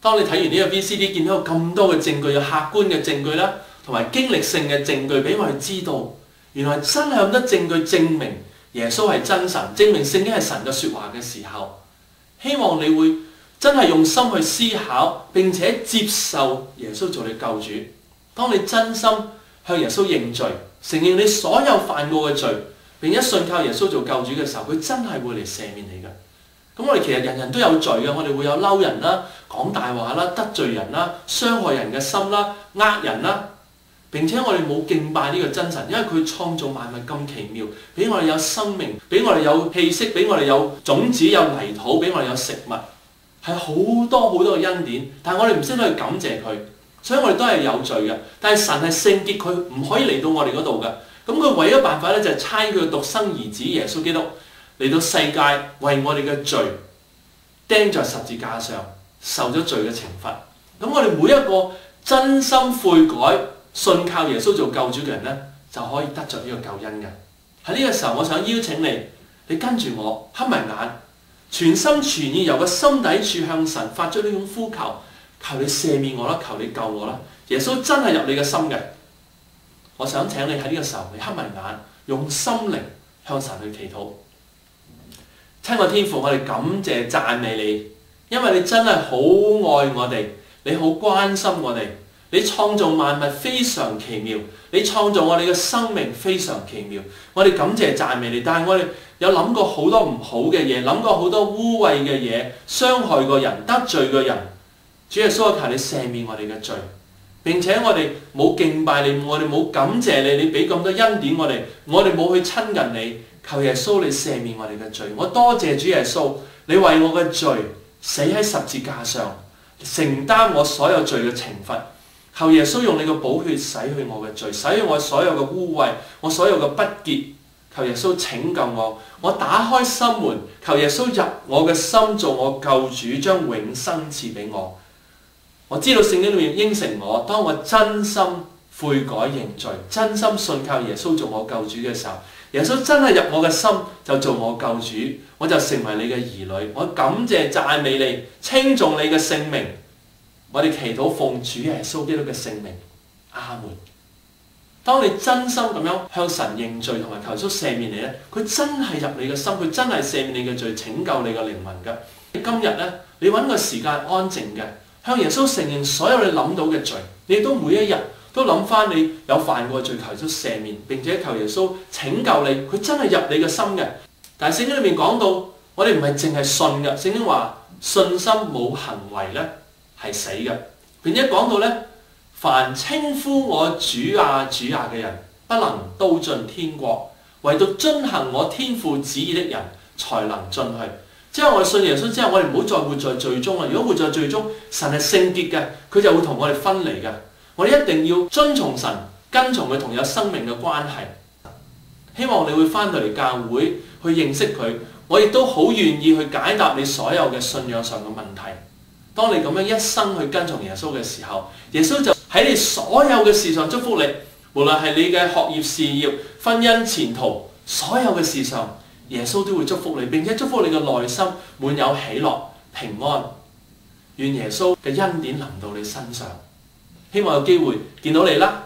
當你睇完呢個 VCD， 見到咁多嘅證據，有客觀嘅證據啦，同埋經歷性嘅證據，俾我哋知道，原來真係有咁多證據證明耶穌係真神，證明聖經係神嘅説話嘅時候，希望你會真係用心去思考，並且接受耶穌做你救主。當你真心向耶穌認罪，承認你所有犯過嘅罪，並且信靠耶穌做救主嘅時候，佢真係會嚟赦免你嘅。咁我哋其實人人都有罪嘅，我哋會有嬲人啦、講大話啦、得罪人啦、傷害人嘅心啦、呃人啦。並且我哋冇敬拜呢個真神，因為佢創造萬物咁奇妙，俾我哋有生命，俾我哋有氣息，俾我哋有種子、有泥土，俾我哋有食物，係好多好多嘅恩典。但係我哋唔識得去感謝佢，所以我哋都係有罪嘅。但係神係聖潔，佢唔可以嚟到我哋嗰度嘅。咁佢唯一辦法咧就係差佢嘅獨生兒子耶穌基督嚟到世界，為我哋嘅罪釘在十字架上，受咗罪嘅懲罰。咁我哋每一個真心悔改、信靠耶穌做救主嘅人咧，就可以得着呢個救恩嘅。喺呢個時候，我想邀請你，你跟住我，黑埋眼，全心全意由個心底處向神發出呢種呼求，求你赦免我啦，求你救我啦。耶穌真係入你嘅心嘅。我想請你喺呢個時候，你黑埋眼，用心靈向神去祈禱。親愛天父，我哋感謝讚美你，因為你真係好愛我哋，你好關心我哋，你創造萬物非常奇妙，你創造我哋嘅生命非常奇妙。我哋感謝讚美你，但係我哋有諗過好多唔好嘅嘢，諗過好多污穢嘅嘢，傷害過人，得罪過人。主耶穌，我求你赦免我哋嘅罪。並且我哋冇敬拜你，我哋冇感謝你，你俾咁多恩典我哋冇去親近你。求耶穌你赦免我哋嘅罪。我多謝主耶穌，你為我嘅罪死喺十字架上，承擔我所有罪嘅懲罰。求耶穌用你嘅寶血洗去我嘅罪，洗去我所有嘅污穢，我所有嘅不潔。求耶穌拯救我，我打開心門，求耶穌入我嘅心做我救主，將永生賜俾我。我知道聖經裏面應承我，當我真心悔改認罪，真心信靠耶穌做我救主嘅時候，耶穌真係入我嘅心就做我救主，我就成為你嘅兒女。我感謝讚美你，稱頌你嘅聖名。我哋祈禱奉主耶穌基督嘅聖名，阿門。當你真心咁樣向神認罪同埋求耶穌赦免你咧，佢真係入你嘅心，佢真係赦免你嘅罪，拯救你嘅靈魂㗎。今日咧，你揾個時間安靜嘅，向耶穌承認所有你諗到嘅罪，你都每一日都諗翻你有犯過罪，求耶穌赦免，並且求耶穌拯救你，佢真係入你嘅心嘅。但係聖經裏面講到，我哋唔係淨係信嘅，聖經話信心冇行為咧係死嘅，並且講到咧，凡稱呼我主啊主啊嘅人，不能都進天國，唯獨遵行我天父旨意的人才能進去。即係我哋信耶穌之後，我哋唔好再活在罪中啦。如果活在罪中，神係聖潔嘅，佢就會同我哋分離嘅。我哋一定要遵從神，跟從佢同有生命嘅關係。希望你會翻到嚟教會去認識佢，我亦都好願意去解答你所有嘅信仰上嘅問題。當你咁樣一生去跟從耶穌嘅時候，耶穌就喺你所有嘅事上祝福你，無論係你嘅學業、事業、婚姻、前途，所有嘅事上，耶穌都會祝福你，並且祝福你嘅內心滿有喜樂、平安。願耶穌嘅恩典臨到你身上。希望有機會見到你啦。